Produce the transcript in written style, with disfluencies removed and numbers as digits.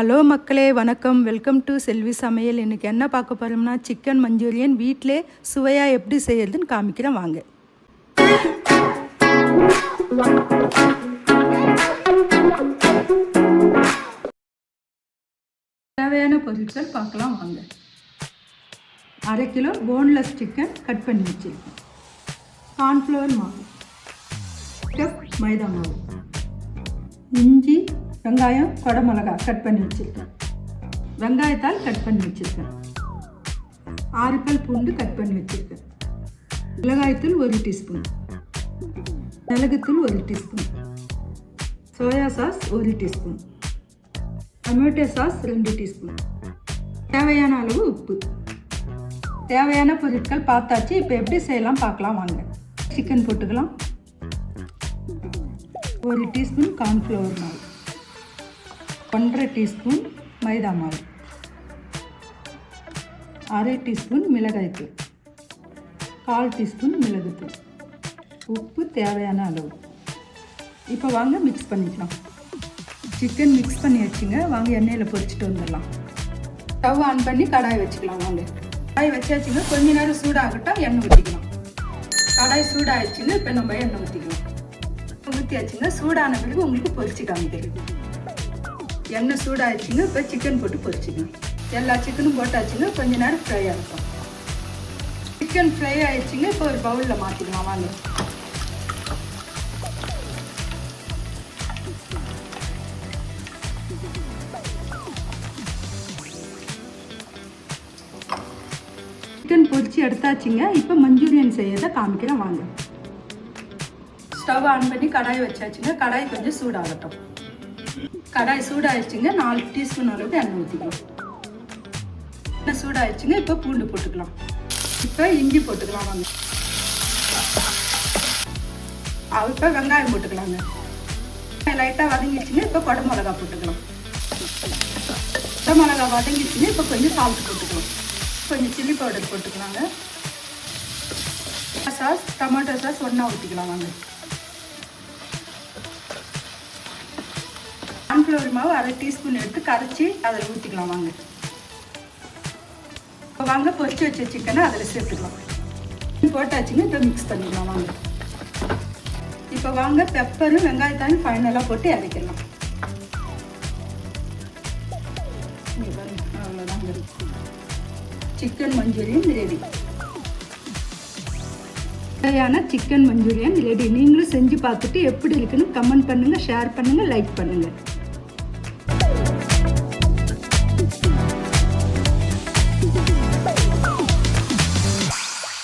Hello மக்களே, வணக்கம். Welcome to செல்வி சமையல். இன்றைக்கி என்ன பார்க்க போகிறோம்னா சிக்கன் மஞ்சூரியன் வீட்டிலே சுவையாக எப்படி செய்யறதுன்னு காமிக்கிறேன் வாங்க. தேவையான பொருட்கள் பார்க்கலாம் வாங்க. 1/2 கிலோ போன்லெஸ் சிக்கன் கட் பண்ணி வச்சுருக்கேன். கார்ன்ஃப்ளவர் மாவு, கப் மைதா மாவு, இஞ்சி, வெங்காயம், கொடமிளகா கட் பண்ணி வச்சுருக்கேன். வெங்காயத்தால் கட் பண்ணி வச்சுருக்கேன். 6 பல் பூண்டு கட் பண்ணி வச்சுருக்கேன். மிளகாய்த்தூள் 1 டீஸ்பூன், மிளகுத்தூள் 1 teaspoon, soya sauce 1 teaspoon, tomato sauce 2 teaspoon, தேவையான அளவு உப்பு. தேவையான பொருட்கள் பார்த்தாச்சு. இப்போ எப்படி செய்யலாம் பார்க்கலாம் வாங்க. சிக்கன் போட்டுக்கலாம். 1 டீஸ்பூன் கார்ன்ஃப்ளவர் மாவு, 1/2 டீஸ்பூன் மைதா மாவு, 1/2 டீஸ்பூன் மிளகாய்த்தூள், 1/4 டீஸ்பூன் மிளகுத்தூள், உப்பு தேவையான அளவு. இப்போ வாங்க மிக்ஸ் பண்ணிக்கலாம். சிக்கன் மிக்ஸ் பண்ணி வச்சுங்க. வாங்க எண்ணெயில் பொரிச்சிட்டு வந்துடலாம். ஸ்டவ் ஆன் பண்ணி கடாய் வச்சுக்கலாம் வாங்க. கடாய் வச்சாச்சுங்க. கொஞ்ச நேரம் சூடாகட்டும், எண்ணெய் ஊற்றிக்கலாம். கடாய் சூடாகிடுச்சுங்க. இப்போ நம்ம எண்ணெய் ஊற்றிக்கலாம். ஊற்றியாச்சுங்க. சூடான பிறகு உங்களுக்கு பொரிச்சு காமிக்கிறது. எண்ணெய் சூடாகிடுச்சுங்க. இப்போ சிக்கன் போட்டு பொரிச்சுக்கணும். எல்லா சிக்கனும் போட்டாச்சுங்க. கொஞ்ச நேரம் ஃப்ரை ஆகிடும். சிக்கன் ஃப்ரை ஆகிடுச்சுங்க. இப்போ ஒரு பவுலில் மாற்றிக்கலாம் வாங்க. சிக்கன் பொரிச்சு எடுத்தாச்சுங்க. இப்போ மஞ்சூரியன் செய்யறதை காமிக்கிறேன் வாங்க. ஸ்டவ் ஆன் பண்ணி கடாய் வச்சாச்சுங்க. கடாய் கொஞ்சம் சூடாகட்டும். கடாய் சூடாகிடுச்சுங்க. 4 டீஸ்பூன் அளவுக்கு எண்ணெய் ஊற்றிக்கலாம். எண்ணெய் சூடாகிடுச்சுங்க. இப்போ பூண்டு போட்டுக்கலாம். இப்போ இஞ்சி போட்டுக்கலாம் வாங்க. இப்போ வெங்காயம் போட்டுக்கலாங்க. லைட்டாக வதங்கிடுச்சுங்க. இப்போ குடமிளகா போட்டுக்கலாம். குடமிளகா வதங்கிடுச்சுங்க. இப்போ கொஞ்சம் சால்ட் போட்டுக்கலாம். கொஞ்சம் சில்லி பவுடர் போட்டுக்கலாங்க. சாஸ், டொமேட்டோ சாஸ் ஒன்றா ஊற்றிக்கலாம் வாங்க. கார்ன்ஃப்ளவர் மாவு 1/2 டீஸ்பூன் எடுத்து கரைச்சி அதில் ஊற்றிக்கலாம் வாங்க. இப்போ வாங்க பொரிச்சு வச்ச சிக்கனை அதில் சேர்த்துக்கலாம். போட்டாச்சுங்க. இப்போ மிக்ஸ் பண்ணிக்கலாம் வாங்க. இப்போ வாங்க பெப்பரும் வெங்காயத்தாயும் ஃபைனலாக போட்டு இறக்கிடலாம். அவ்வளோதாங்க. Chicken Manchurian ready. தேவையான சிக்கன் மஞ்சூரியன் ரெடி. நீங்களும் செஞ்சு பார்த்துட்டு எப்படி இருக்குன்னு கமெண்ட் பண்ணுங்கள், ஷேர் பண்ணுங்கள், லைக் பண்ணுங்கள்.